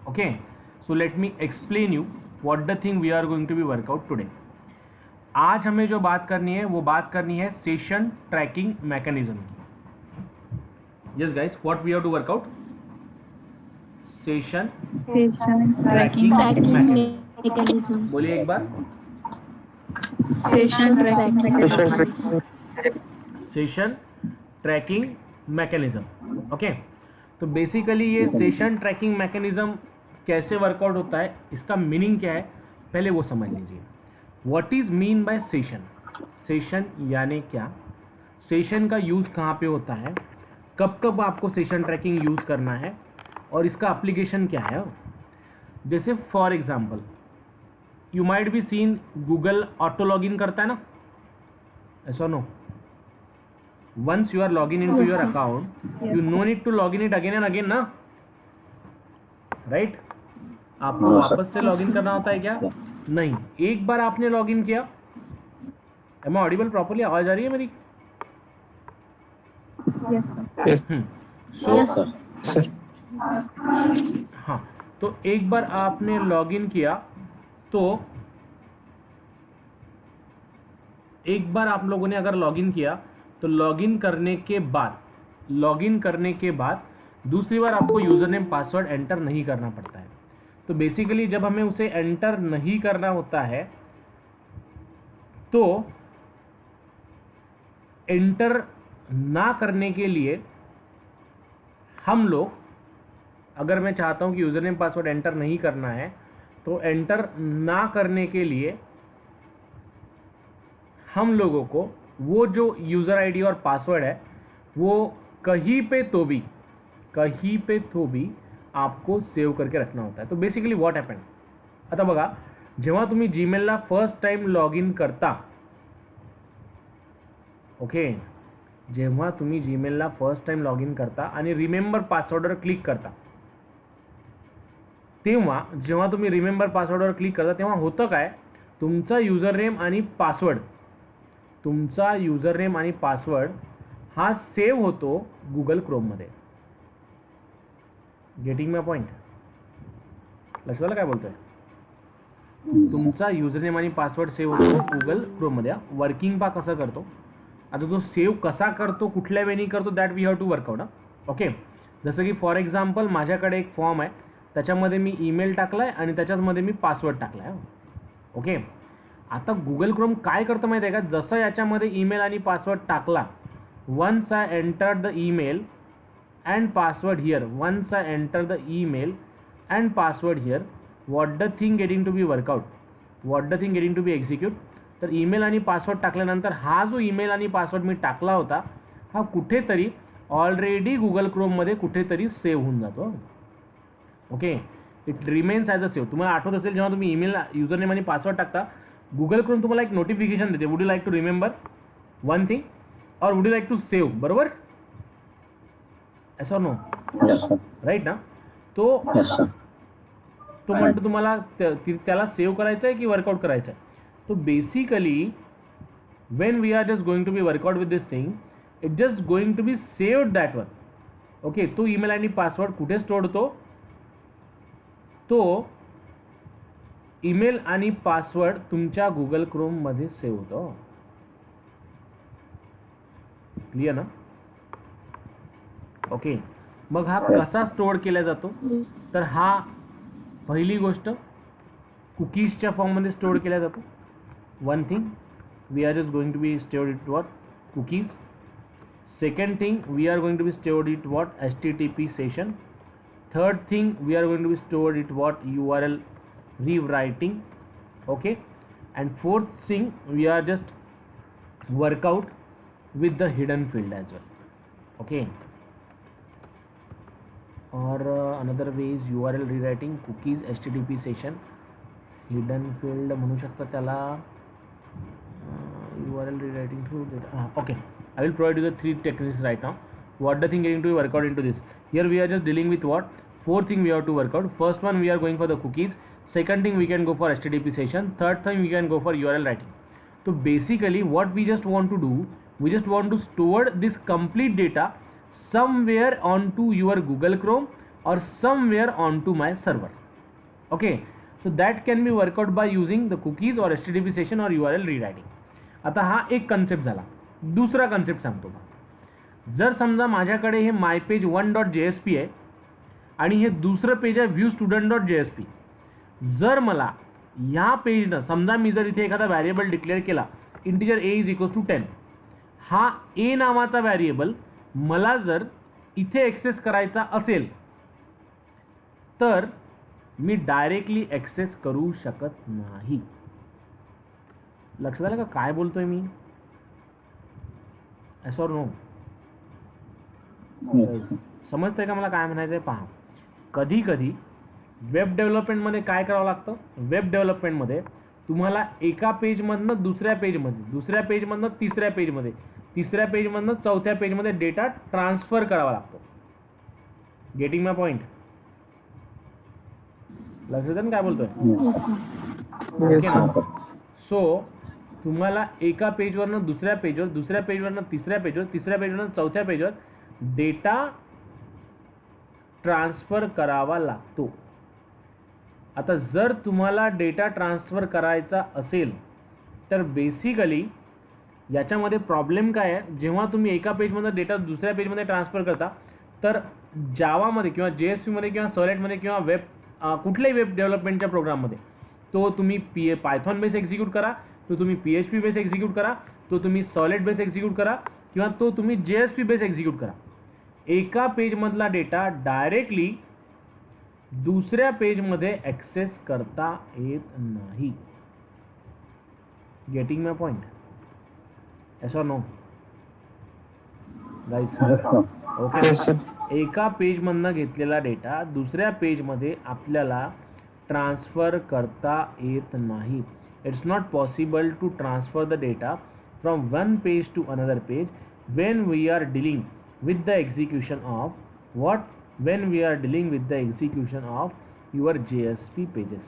Okay, so let me explain you what the thing we are going to be work out today. आज हमें जो बात करनी है वो बात करनी है सेशन ट्रैकिंग मैकेनिज्म की. Yes guys, what we have to work out? Session tracking mechanism. बोलिए एक बार. Session tracking mechanism. ओके, तो बेसिकली ये सेशन ट्रैकिंग मैकेनिज्म कैसे वर्कआउट होता है, इसका मीनिंग क्या है, पहले वो समझ लीजिए. What is mean by session? Session यानी क्या, सेशन का यूज़ कहाँ पे होता है, कब कब आपको सेशन ट्रैकिंग यूज़ करना है और इसका एप्लीकेशन क्या है. जैसे for example you might be seen Google auto login करता है ना, ऐसा no. Once you are logging into your account, you no need to log in it again and again ना, right? आपको वापस से लॉगिन करना होता है क्या? नहीं, एक बार आपने लॉगिन किया. Am I audible properly? आवाज आ रही है मेरी? Yes sir. So हाँ, तो एक बार आपने लॉगिन किया, तो एक बार आप लोगों ने अगर लॉगिन किया तो लॉगिन करने के बाद दूसरी बार आपको यूज़र नेम पासवर्ड एंटर नहीं करना पड़ता है. तो बेसिकली जब हमें उसे एंटर नहीं करना होता है तो एंटर ना करने के लिए हम लोग, अगर मैं चाहता हूं कि यूज़र नेम पासवर्ड एंटर नहीं करना है तो एंटर ना करने के लिए हम लोगों को वो जो यूज़र आईडी और पासवर्ड है वो कहीं पे तो भी आपको सेव करके रखना होता है. तो बेसिकली व्हाट हॅपन, आता बघा, जेव्हा तुम्ही जीमेलला फर्स्ट टाइम लॉग इन करता, ओके, जेव्हा तुम्ही जीमेलला फर्स्ट टाइम लॉग इन करता आणि रिमेंबर पासवर्डवर क्लिक करता, तेव्हा जेव्हा तुम्ही रिमेंबर पासवर्डवर क्लिक करता तेव्हा होतं काय, तुमचा यूजर नेम आणि पासवर्ड हा सेव्ह होतो गूगल क्रोममध्ये. Getting my point? लक्षात आलं काय बोलतोय? तुमचा यूजर नेम आणि पासवर्ड सेव्ह होतो गूगल क्रोममध्ये. वर्किंग पा कसं करतो, आता तो सेव्ह कसा करतो, कुठल्या वेळी करतो, that we have to work out. Okay, जसं की फॉर एक्झाम्पल माझ्याकडे एक फॉर्म आहे, त्याच्यामध्ये मी ईमेल टाकलाय आणि त्याच्यामध्ये मी पासवर्ड टाकलाय. ओके, आता गुगल क्रोम काय करतं माहिती आहे का, जसं याच्यामध्ये ईमेल आणि पासवर्ड टाकला, once I enter the email and password here, once I enter the email and password here, what the thing getting to be work out, what the thing getting to be execute. तर email आणि password टाकल्यानंतर हा जो email आणि password मी टाकला होता हा कुठेतरी ऑलरेडी गुगल क्रोममध्ये कुठेतरी सेव्ह होऊन जातो. Okay, it remains as a save. तुम्हाला आठवत असेल जेव्हा तुम्ही ईमेल, यूजर नेम आणि पासवर्ड टाकता, गूगल क्रोम तुम्हाला एक नोटिफिकेशन देते, would you like to remember one thing और would you like to save, बरोबर? ऐसा नो, राईट ना? तो म्हणतो तुम्हाला त्याला सेव्ह करायचं आहे की वर्कआउट करायचं आहे. तो basically when we are just going to be work out with this thing, it just going to be saved that one. Okay, तो ईमेल आणि पासवर्ड कुठे स्टोअर होतो, तो ईमेल आणि पासवर्ड तुमच्या गुगल क्रोम मध्ये सेव्ह होतो. क्लियर ना? ओके, मग हा कसा स्टोअर केला जातो, तर हा पहिली गोष्ट कुकीजच्या फॉर्म मध्ये स्टोअर केला जातो. One thing, we are just going to be stored it what, cookies. Second thing, we are going to be stored it what, HTTP session. Third thing, we are going to be stored it what, URL rewriting. Okay, and fourth thing, we are just work out with the hidden field as well. Okay, or another way is URL rewriting, cookies, HTTP session, hidden field म्हणू शकता त्याला, URL rewriting through data. Okay, I will provide you the three techniques right now. What the thing getting to work out into this? Here we are just dealing with what, four thing we have to work out. First one, we are going for the cookies. Second thing, we can go for HTTP session. Third thing, we can go for URL writing. So basically what we just want to do, we just want to store this complete data somewhere onto your Google Chrome or somewhere onto my server. Okay, so that can be workout by using the cookies और HTTP session और URL रीरायटिंग. आता हा एक concept झाला. दुसरा concept सांगतो. जर समजा माझ्याकडे हे mypage1.jsp आहे आणि हे दुसरं पेज आहे viewstudent.jsp. जर मला ह्या पेजनं समजा मी जर इथे एखादा व्हॅरिएबल डिक्लेअर केला integer a is equals to 10, हा a नावाचा व्हॅरिएबल मला जर इथे ॲक्सेस करायचा असेल तर मी डायरेक्टली ॲक्सेस करू शकत नाही. लक्षात आलं का काय बोलतोय मी? S or no? समजतंय का मला काय म्हणायचं आहे? पहा, कधी कधी वेब डेव्हलपमेंटमध्ये काय करावं लागतं? वेब डेव्हलपमेंटमध्ये तुम्हाला एका पेजमधनं दुसऱ्या पेजमध्ये, दुसऱ्या पेजमधनं तिसऱ्या पेजमध्ये, तिसऱ्या पेजमधनं चौथ्या पेजमध्ये डेटा ट्रान्सफर करावा लागतो. Getting my point? लक्षात आहे ना काय बोलतोय? सो तुम्हाला एका पेजवरनं दुसऱ्या पेजवर, दुसऱ्या पेजवरनं तिसऱ्या पेजवर, तिसऱ्या पेजवरनं चौथ्या पेजवर डेटा ट्रान्सफर करावा लागतो. आता जर तुम्हाला डेटा ट्रान्सफर करायचा असेल तर बेसिकली याच्यामध्ये प्रॉब्लेम काय आहे? जेव्हा तुम्ही एका पेजमधून डेटा दुसऱ्या पेजमध्ये ट्रान्सफर करता तर जावामध्ये किंवा JSPमध्ये किंवा सॉलिडमध्ये किंवा वेब कुठल्याही वेब डेव्हलपमेंटच्या प्रोग्राममध्ये तो तुम्ही पायथॉन बेस एक्झिक्यूट करा, तो तुम्ही PHP बेस एक्झिक्यूट करा, तो तुम्ही सॉलिड बेस एक्झिक्यूट करा किंवा तो तुम्ही JSP बेस एक्झिक्यूट करा, एका पेजमधला डेटा डायरेक्टली दुसऱ्या पेजमध्ये ॲक्सेस करता येत नाही. Getting my point? Yes or no guys? Okay, एका पेजमधनं घेतलेला डेटा दुसऱ्या पेजमध्ये आपल्याला ट्रान्सफर करता येत नाही. It's not possible to transfer the data from one page to another page when we are dealing with the execution of what? When we are dealing with the execution of your JSP pages.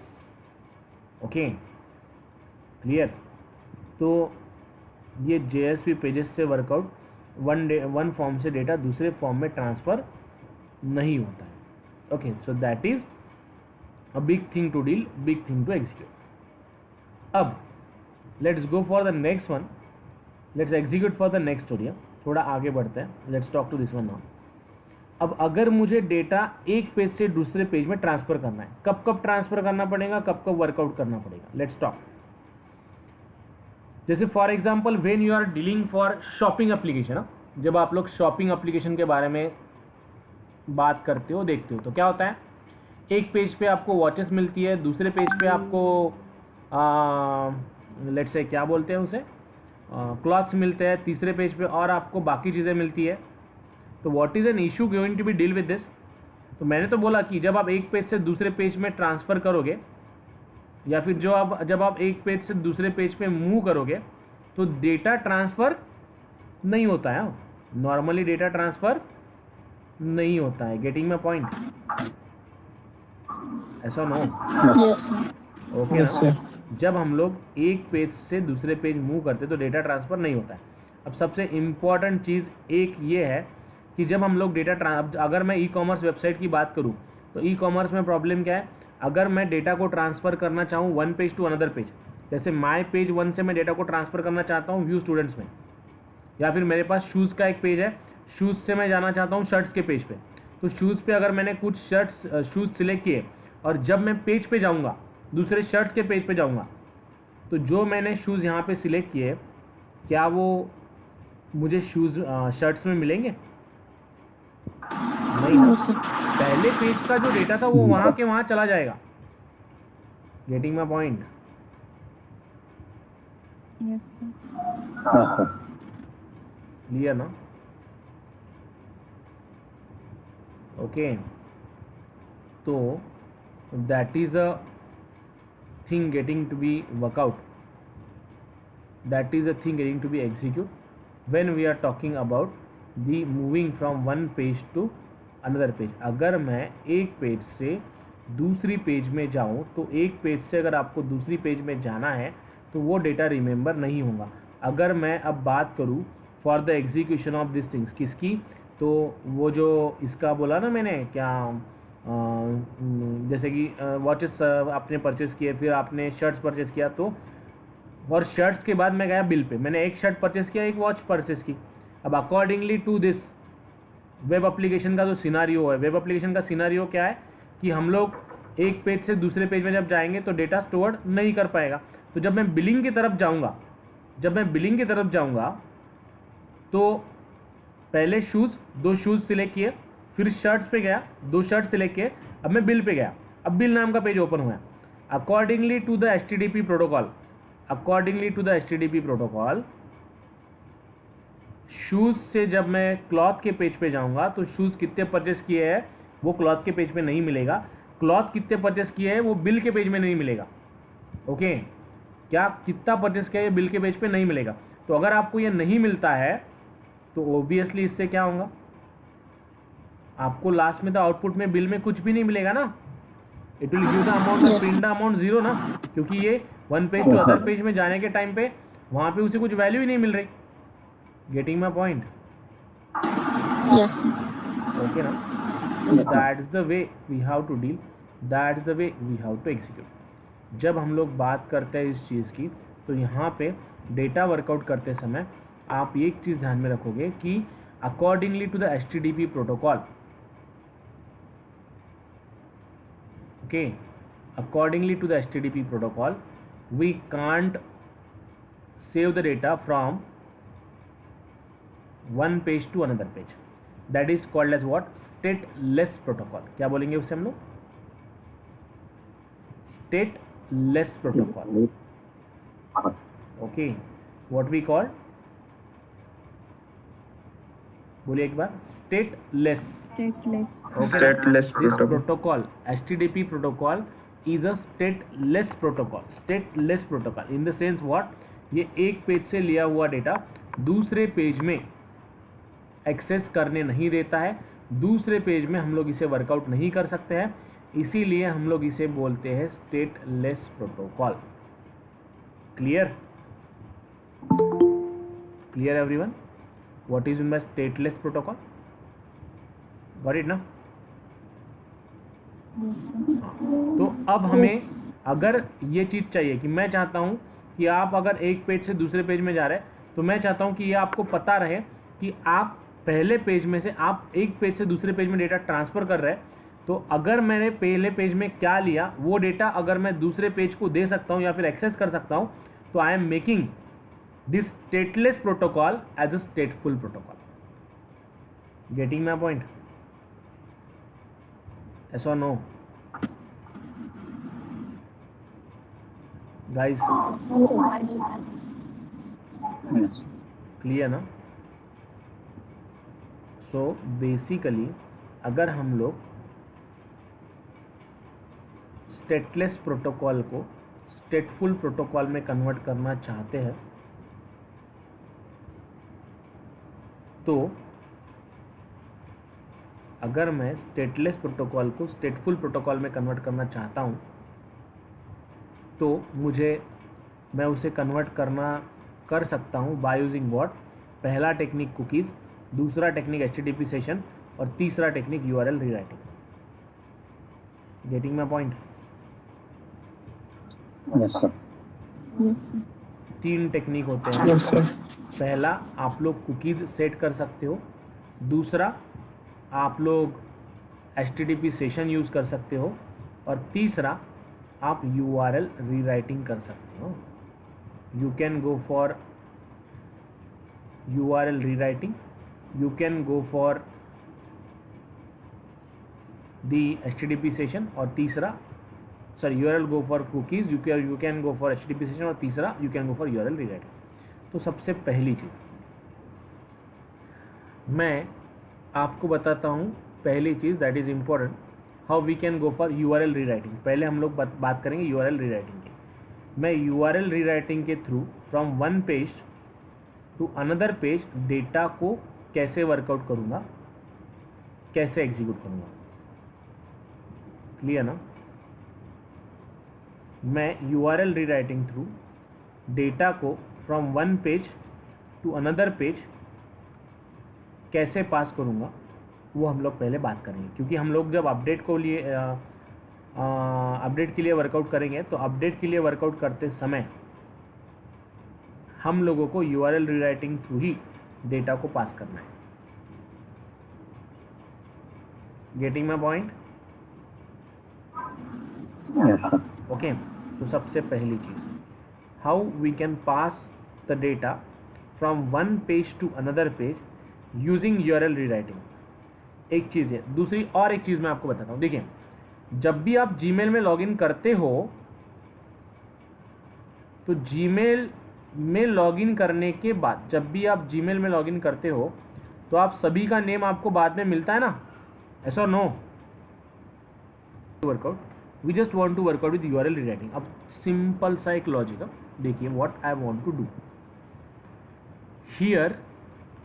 Okay, clear? तो ये JSP pages से workout one form से data दूसरे form में transfer नहीं होता है. Okay, so that is a big thing to deal, big thing to execute. अब let's go for the next one. Let's execute for the next story. थोड़ा आगे बढ़ते हैं. Let's talk to this one now. अब अगर मुझे data एक page से दूसरे पेज में ट्रांसफ़र करना है, कब कब ट्रांसफ़र करना पड़ेगा, कब कब वर्कआउट करना पड़ेगा? Let's talk. जैसे for example when you are dealing for shopping application, जब आप लोग शॉपिंग एप्लीकेशन के बारे में बात करते हो, देखते हो, तो क्या होता है? एक पेज पे आपको वॉचेस मिलती है, दूसरे पेज पे आपको लेट्स से क्या बोलते हैं उसे, क्लॉथ्स मिलते हैं, तीसरे पेज पे और आपको बाकी चीज़ें मिलती है. तो what is an issue going to be deal with this? तो मैंने तो बोला कि जब आप एक पेज से दूसरे पेज में ट्रांसफ़र करोगे या फिर जब आप एक पेज से दूसरे पेज पे मूव करोगे तो डेटा ट्रांसफ़र नहीं होता है. नॉर्मली डेटा ट्रांसफ़र नहीं होता है. Getting my point? Yes or no? Okay. जब हम लोग एक पेज से दूसरे पेज मूव करते तो डेटा ट्रांसफ़र नहीं होता है. अब सबसे इम्पॉर्टेंट चीज़ एक ये है कि जब हम लोग अगर मैं ई-कॉमर्स वेबसाइट की बात करूँ तो ई-कॉमर्स में प्रॉब्लम क्या है? अगर मैं डेटा को ट्रांसफ़र करना चाहूँ one page to another page, जैसे माई पेज वन से मैं डेटा को ट्रांसफ़र करना चाहता हूँ व्यू स्टूडेंट्स में, या फिर मेरे पास शूज़ का एक पेज है, शूज़ से मैं जाना चाहता हूँ शर्ट्स के पेज पे, तो शूज़ पे अगर मैंने कुछ शूज़ सिलेक्ट किए और जब मैं पेज पे जाऊँगा, दूसरे शर्ट के पेज पे जाऊँगा, तो जो मैंने शूज़ यहाँ पे सिलेक्ट किए क्या वो मुझे शर्ट्स में मिलेंगे? नहीं. पहले पेज का जो डेटा था वो वहाँ के वहाँ चला जाएगा. Getting my point? Yes sir. Clear ना? ओके. तो that is a thing getting to be workout. That is a thing getting to be execute when we are talking about the moving from one page to another page. अगर मैं एक page से दूसरी page में जाऊं तो एक page से अगर आपको दूसरी पेज में जाना है तो वो डेटा रिमेंबर नहीं होगा. अगर मैं अब बात करूं for the execution of this things, किसकी? तो वो जो इसका बोला ना मैंने क्या जैसे कि वॉचेस आपने परचेस किए, फिर आपने शर्ट्स परचेस किया, तो और शर्ट्स के बाद मैं गया बिल पे, मैंने एक शर्ट परचेस किया, एक वॉच परचेस की। अब accordingly to this web application का जो सिनारियो है, वेब एप्लीकेशन का सिनारियो क्या है कि हम लोग एक पेज से दूसरे पेज में जब जाएंगे तो डेटा स्टोर नहीं कर पाएगा। तो जब मैं बिलिंग की तरफ जाऊंगा, तो पहले शूज़, 2 शूज़ सिलेक्ट किए, फिर शर्ट्स पे गया, 2 शर्ट सिलेक्ट किए, अब मैं बिल पे गया, अब बिल नाम का पेज ओपन हुआ। Accordingly to the HTTP protocol, शूज़ से जब मैं क्लॉथ के पेज पे जाऊंगा तो शूज़ कितने परचेस किए हैं वो क्लॉथ के पेज पे नहीं मिलेगा, क्लॉथ कितने परचेस किए हैं वो बिल के पेज में नहीं मिलेगा। ओके, क्या कितना परचेस किया है बिल के पेज पे नहीं मिलेगा। तो अगर आपको ये नहीं मिलता है तो ओबियसली इससे क्या होगा, आपको लास्ट में तो आउटपुट में बिल में कुछ भी नहीं मिलेगा ना, it will give the amount of print the amount 0 ना, क्योंकि ये one page to other page में जाने के टाइम पे वहाँ पे उसे कुछ वैल्यू ही नहीं मिल रही। Getting my point? Yes okay ना, that's the way we have to deal, that's the way we have to execute. जब हम लोग बात करते हैं इस चीज़ की, तो यहाँ पे डेटा वर्कआउट करते समय आप एक चीज़ ध्यान में रखोगे कि accordingly to the HTTP protocol, okay, accordingly to the HTTP protocol we can't save the data from one page to another page, that is called as what, stateless protocol. क्या बोलेंगे उसे हम लोग? Stateless protocol. Okay, what we call, बोलिए एक बार, stateless. Stateless This protocol, HTTP protocol is a stateless protocol. Stateless protocol in the sense what, ये एक पेज से लिया हुआ डेटा दूसरे पेज में एक्सेस करने नहीं देता है, दूसरे पेज में हम लोग इसे वर्कआउट नहीं कर सकते हैं, इसीलिए हम लोग इसे बोलते हैं stateless protocol. Clear? Clear everyone? What is mean by stateless protocol? Got it ना? तो अब हमें अगर ये चीज़ चाहिए कि मैं चाहता हूँ कि आप अगर एक पेज से दूसरे पेज में जा रहे हैं, तो मैं चाहता हूँ कि ये आपको पता रहे कि आप पहले पेज में से आप एक पेज से दूसरे पेज में डेटा ट्रांसफ़र कर रहे हैं। तो अगर मैंने पहले पेज में क्या लिया वो डेटा अगर मैं दूसरे पेज को दे सकता हूँ या फिर एक्सेस कर सकता हूँ, तो I am making this stateless protocol as a stateful protocol. Getting my point? Yes or no? Guys, clear ना? So basically अगर हम लोग स्टेटलेस प्रोटोकॉल को स्टेटफुल प्रोटोकॉल में कन्वर्ट करना चाहते हैं, तो अगर मैं स्टेटलेस प्रोटोकॉल को स्टेटफुल प्रोटोकॉल में कन्वर्ट करना चाहता हूँ, तो मैं उसे कन्वर्ट कर सकता हूँ बाय यूजिंग व्हाट, पहला टेक्निक कुकीज़, दूसरा टेक्निक HTTP सेशन और तीसरा technique URL rewriting. Getting my point? Yes sir. 3 technique होते हैं। Yes sir. पहला, आप लोग कुकीज़ सेट कर सकते हो, दूसरा आप लोग HTTP सेशन यूज़ कर सकते हो, और तीसरा आप URL रीराइटिंग कर सकते हो। You can go for URL rewriting, you can go for the HTTP session, और तीसरा URL go for cookies, you can go for HTTP session, और तीसरा you can go for URL rewriting. तो सबसे पहली चीज़ मैं आपको बताता हूँ, पहली चीज़ that is important, how we can go for URL rewriting. पहले हम लोग बात करेंगे URL रीराइटिंग की। मैं URL रीराइटिंग के through from one page to another page data को कैसे वर्कआउट करूँगा, कैसे एग्जीक्यूट करूँगा। क्लियर ना? मैं URL रीराइटिंग थ्रू डेटा को from one page to another page कैसे पास करूँगा वो हम लोग पहले बात करेंगे, क्योंकि हम लोग जब अपडेट को लिए अपडेट के लिए वर्कआउट करेंगे, तो अपडेट के लिए वर्कआउट करते समय हम लोगों को यूआरएल रीराइटिंग थ्रू ही डेटा को पास करना है। Getting my point? Yes, sir. Okay, तो सबसे पहली चीज, how we can pass the data from one page to another page using URL rewriting. एक चीज़ है। दूसरी और एक चीज़ मैं आपको बताता हूँ। देखिए, जब भी आप जीमेल में लॉगिन करते हो, तो जीमेल में लॉगिन करने के बाद, जब भी आप जीमेल में लॉगिन करते हो, तो आप सभी का नेम आपको बाद में मिलता है ना, ऐसा no workout. We just want to workout with URL rewriting. अब सिंपल सा एक लॉजिक है, देखिए, what I want to do here,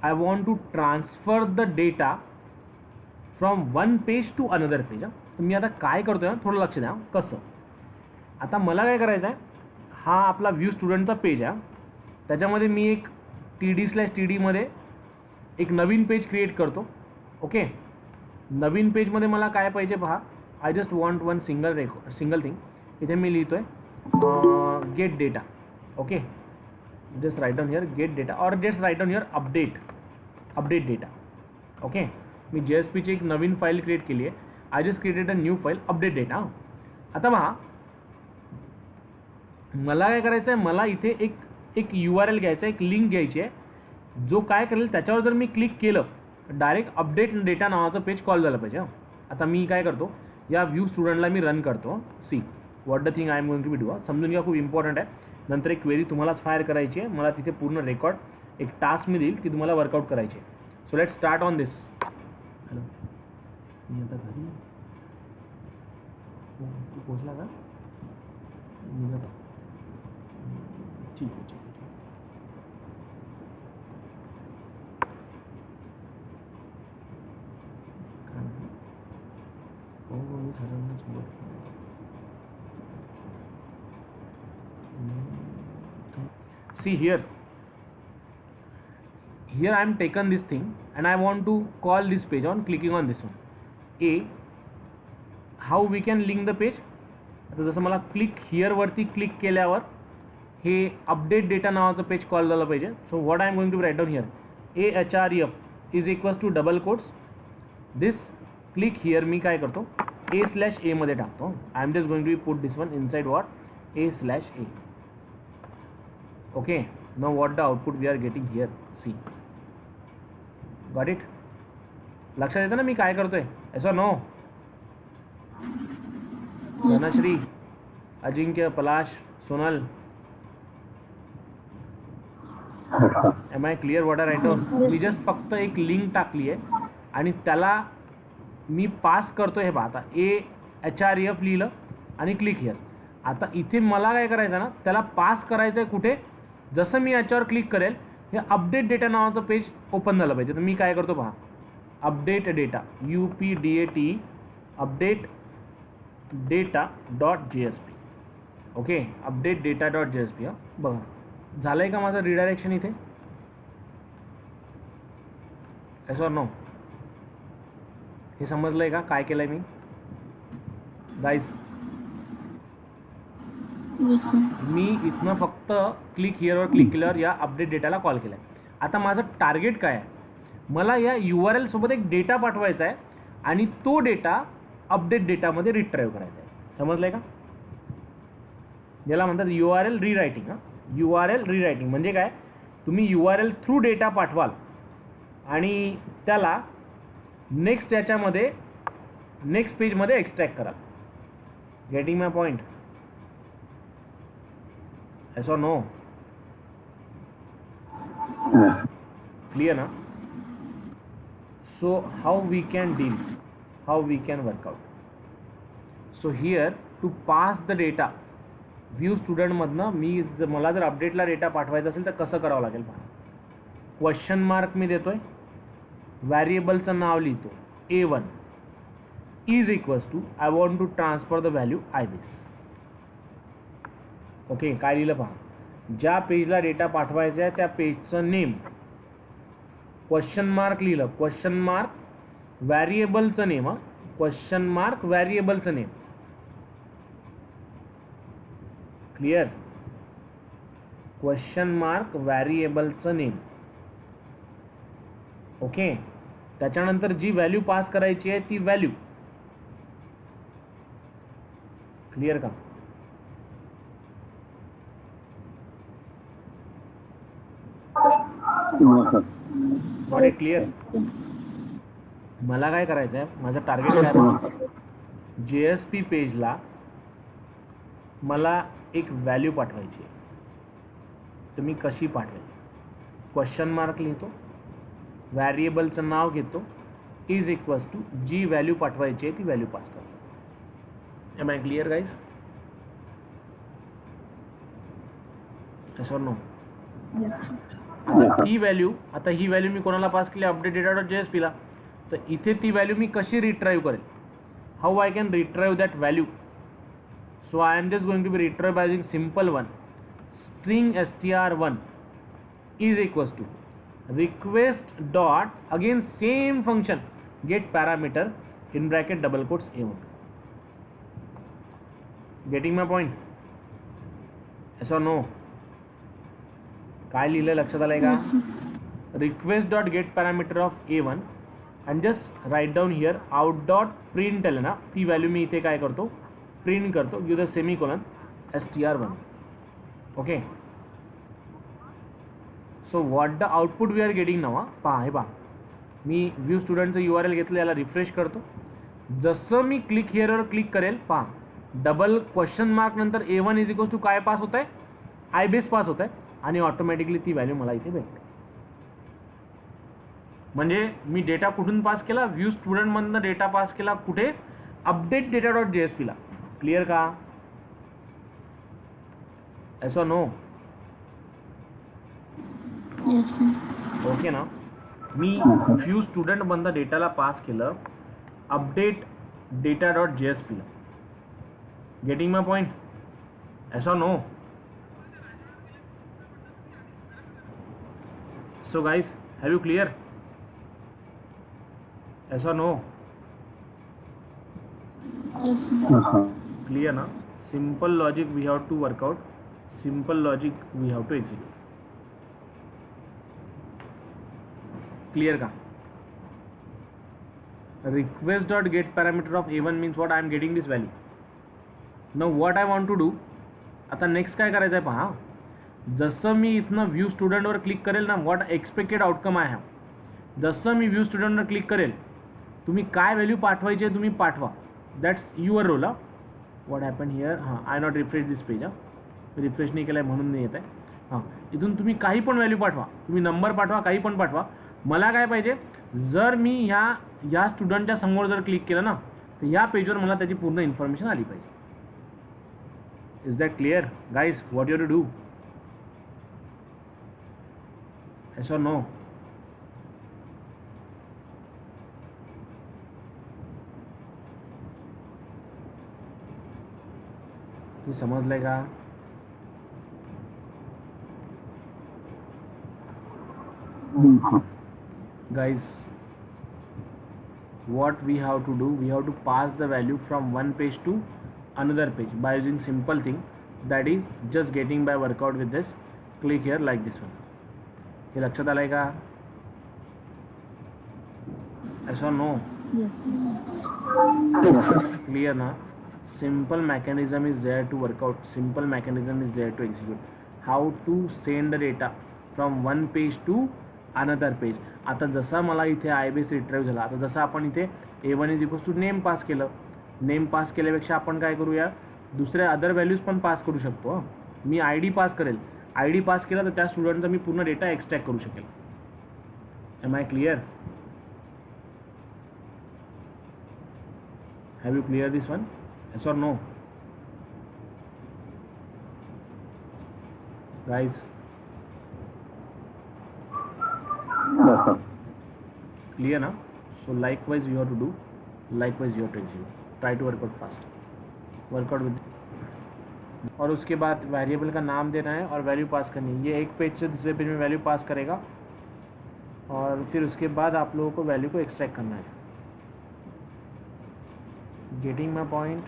I want to transfer the data from one page to another page. तर मी आता काय करतोय, थोडं लक्ष द्या कसं. आता मला काय करायचं आहे, हा आपला व्ह्यू स्टुडंटचा पेज आहे, त्याच्यामध्ये मी एक td/td मध्ये एक नवीन पेज क्रिएट करतो. ओके, नवीन पेजमध्ये मला काय पाहिजे पहा, I just want one single thing. इथे मी लिहितोय get data. Okay, just write down here get data, और just write down here update data. Okay, मी JSP ची एक नवीन फाईल क्रिएट केली आहे. I just created a new file update data. आता पहा, मला काय करायचं आहे, मला इथे एक URL घ्यायचा, एक लिंक घ्यायची आहे, जो काय करेल त्याच्यावर जर मी क्लिक केलं, डायरेक्ट अपडेट डेटा नावाचं पेज कॉल झालं पाहिजे. आता मी काय करतो, या व्ह्यू स्टुडंटला मी रन करतो. See what the thing I am going to be do. समजून घ्या, खूप इम्पॉर्टंट आहे. नंतर एक क्वेरी तुम्हालाच फायर करायची आहे, मला तिथे पूर्ण रेकॉर्ड एक टास्क मी देईल की तुम्हाला वर्कआउट करायची आहे. So let's start on this. Hello, मी आता घरी तू पोचला का? ठीक आहे, ठीक आहे. हो, मी सरांनाच बोलतो. See here I am taken this thing and I want to call this page on clicking on this one. A, how we can link the page. आता जसं मला क्लिक हिअर वरती क्लिक केल्यावर हे अपडेट डेटा नावाचं page call झालं पाहिजे. So what I am going to write down here, AHREF is equals to double quotes this click here. मी काय करतो, A/A मध्ये टाकतो. I am just going to put this one inside what, A/A. Okay, now what the output we are getting here, see, got it? लक्षात येतं ना मी काय करतोय, yes or no? Dhanashree, Ajinkya, Palash, Sonal, am I clear what are write down? मी just फक्त एक link टाकली आहे आणि त्याला मी पास करतोय. हे पहा, आता AHREF लिहिलं आणि क्लिक हिअर. आता इथे मला काय करायचं ना, त्याला पास करायचं आहे कुठे, जसं मी याच्यावर क्लिक करेल हे अपडेट डेटा नावाचं पेज ओपन झालं पाहिजे. तर मी काय करतो पहा, update data UPDAT update data .JSP. Okay, update data .JSP. बघा, झालं आहे का माझं रिडायरेक्शन इथे, येस ऑर नो? हे समजलं आहे का काय केलं आहे मी गाईज? Yes, sir. मी इथनं फक्त क्लिक हिअरवर क्लिक केल्यावर या अपडेट डेटाला कॉल केला आहे. आता माझं टार्गेट काय आहे, मला या URL सोबत एक डेटा पाठवायचा आहे आणि तो डेटा अपडेट डेटामध्ये रिट्राईव्ह करायचा आहे. समजलं आहे का? याला म्हणतात URL रीरायटिंग. URL रीरायटिंग म्हणजे काय, तुम्ही URL थ्रू डेटा पाठवाल आणि त्याला नेक्स्ट याच्यामध्ये नेक्स्ट पेजमध्ये एक्सट्रॅक्ट कराल. Getting my point? Yes or no? Clear na? So how we can deal, how we can work out. So here to pass the data, view student मधनं मी मला जर अपडेटला data पाठवायचा असेल तर कसं करावं लागेल पहा. क्वेश्चन मार्क मी देतोय, व्हॅरिएबलचं नाव लिहितो A1 is equals to I want to transfer the value ITHIS. Okay, काय लिहिलं पहा, ज्या पेजला डेटा पाठवायचा आहे त्या पेजचं नेम, क्वेश्चन मार्क लिहिलं, क्वेश्चन मार्क व्हॅरिएबलचं नेम, क्वेश्चन मार्क व्हॅरिएबलचं नेम, क्लिअर. क्वेश्चन मार्क व्हॅरिएबलचं नेम. ओके. त्याच्यानंतर जी व्हॅल्यू पास करायची आहे ती व्हॅल्यू. क्लिअर का? Not it clear. मला काय करायचं आहे, माझं टार्गेट काय आहे, JSP पेजला मला एक व्हॅल्यू पाठवायची आहे. तर मी कशी पाठवेल? क्वेश्चन मार्क लिहितो, व्हॅरिएबलचं नाव घेतो, इज इक्वल्स टू जी व्हॅल्यू पाठवायची आहे ती व्हॅल्यू पास करतो. Am I clear guys? No? Yes. ती व्हॅल्यू, आता ही व्हॅल्यू मी कोणाला पास केली? अपडेट डेटा डॉट JSP ला. तर इथे ती व्हॅल्यू मी कशी रिट्राईव्ह करेल? How I can retrieve that value? So I am just going to be retrieve by using simple one. String str1 is equals to request dot again same function get parameter in bracket double quotes a1. Getting my point? Yes or no? काय लिहिलं लक्षात आलंय का? Yes, sir. Request dot get parameter of A1 and just write down here out dot print ना, ती value मी इथे काय करतो? प्रिंट करतो. Give the semicolon str1. Okay. So what the output we are getting नाव. पहा, हे पहा, मी व्ह्यू स्टुडंटचं URL घेतलं, याला रिफ्रेश करतो. जसं मी क्लिक हिअरवर क्लिक करेल, पहा डबल क्वेश्चन मार्क नंतर A1 इज इक्वल्स टू काय पास होत आहे? आयबेस पास होत आहे आणि ऑटोमॅटिकली ती व्हॅल्यू मला इथे भेटते. म्हणजे मी डेटा कुठून पास केला? व्ह्यू स्टुडंटमधनं डेटा पास केला. कुठे? अपडेट डेटा डॉट JSP ला. क्लिअर का? ऐसा नो? Yes, sir. ओके ना. मी व्ह्यू स्टुडंटमधनं डेटाला पास केलं अपडेट डेटा डॉट JSP ला. Getting my point? Yes or no? So guys, have you clear? Yes or no? Yes, sir. Clear na? Simple logic we have to work out. Simple logic we have to execute. Clear ka? Request dot get parameter of A1 means what? I am getting this value. Now what I want to do? आता next काय करायचं आहे पहा. जसं मी इथनं view स्टुडंटवर click करेल ना, what expected outcome आहे. जसं मी व्ह्यू स्टुडंटवर क्लिक करेल, तुम्ही काय व्हॅल्यू पाठवायची आहे तुम्ही पाठवा. That's your role. What happen here? हां, I not refresh this page. Refresh नाही केलं आहे म्हणून नाही येत आहे. हां, इथून तुम्ही काही पण व्हॅल्यू पाठवा, तुम्ही नंबर पाठवा, काही पण पाठवा. मला काय पाहिजे? जर मी ह्या स्टुडंटच्या समोर जर क्लिक केलं ना, तर ह्या पेजवर मला त्याची पूर्ण इन्फॉर्मेशन आली पाहिजे. Is that clear guys? What you to do? Yes or no? तू समजलंय का? Guys, what we have to do? We have to pass the value from one page to another page by using simple thing, that is just getting by workout with this. Click here like this one. हे लक्षात आलंय का? ऐसा नो? Yes, sir. Yes, sir. Clear ना? Simple mechanism is there to work out. Simple mechanism is there to execute. How to send the data from one page to another page. आता जसा मला इथे आयबेस रिट्राईव्ह झाला, आता जसं आपण इथे A1 is equals to name pass केलं, नेम पास केल्यापेक्षा आपण काय करूया? दुसऱ्या अदर व्हॅल्यूज पण पास करू शकतो. मी ID पास करेल, ID पास केला तर त्या स्टुडंटचा मी पूर्ण डेटा एक्सट्रॅक्ट करू शकेल. Am I clear? Have you clear this one? Yes or no guys? Clear ना? So likewise you have to do, likewise you have to execute. Try to workout fast, workout with. और उसके बाद variable का नाम देना है और value pass करनी है. ये एक पेज से दूसरे पेज में वैल्यू पास करेगा और फिर उसके बाद आप लोगों को वैल्यू को एक्सट्रैक्ट करना है. Getting my point?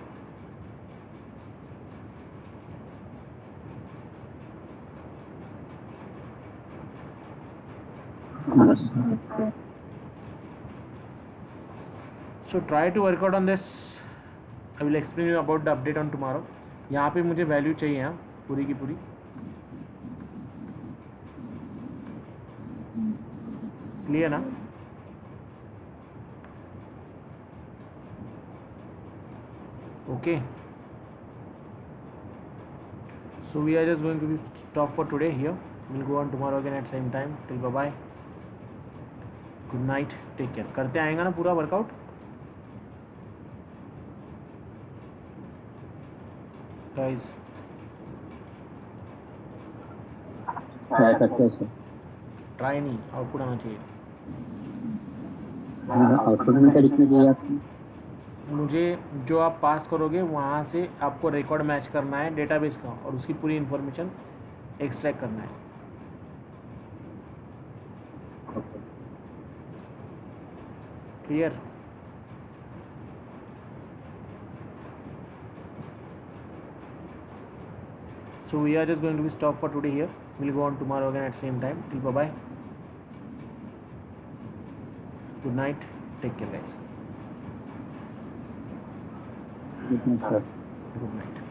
Yes, sir. So try to work out on this. I will explain you about the update on tomorrow. यहाँ पे मुझे वैल्यू चाहिए यहाँ पूरी की पूरी. क्लियर ना? Okay. So we are just going to be stop for today here. We'll go on tomorrow again at same time. Till bye bye. Good night. Take care. करते आएगा ना पूरा वर्कआउट? Guys. ट्राई करते हैं sir. Try नहीं, output आना चाहिए. Output में क्या लिखना चाहिए आपको? मुझे जो आप पास करोगे वहाँ से आपको रिकॉर्ड मैच करना है डेटाबेस का और उसकी पूरी इन्फॉर्मेशन एक्सट्रैक्ट करना है. Clear? So we are just going to be stop for today here. We'll go on tomorrow again at same time. Till bye bye. Good night. Take care, guys. लिखना sir. Good night.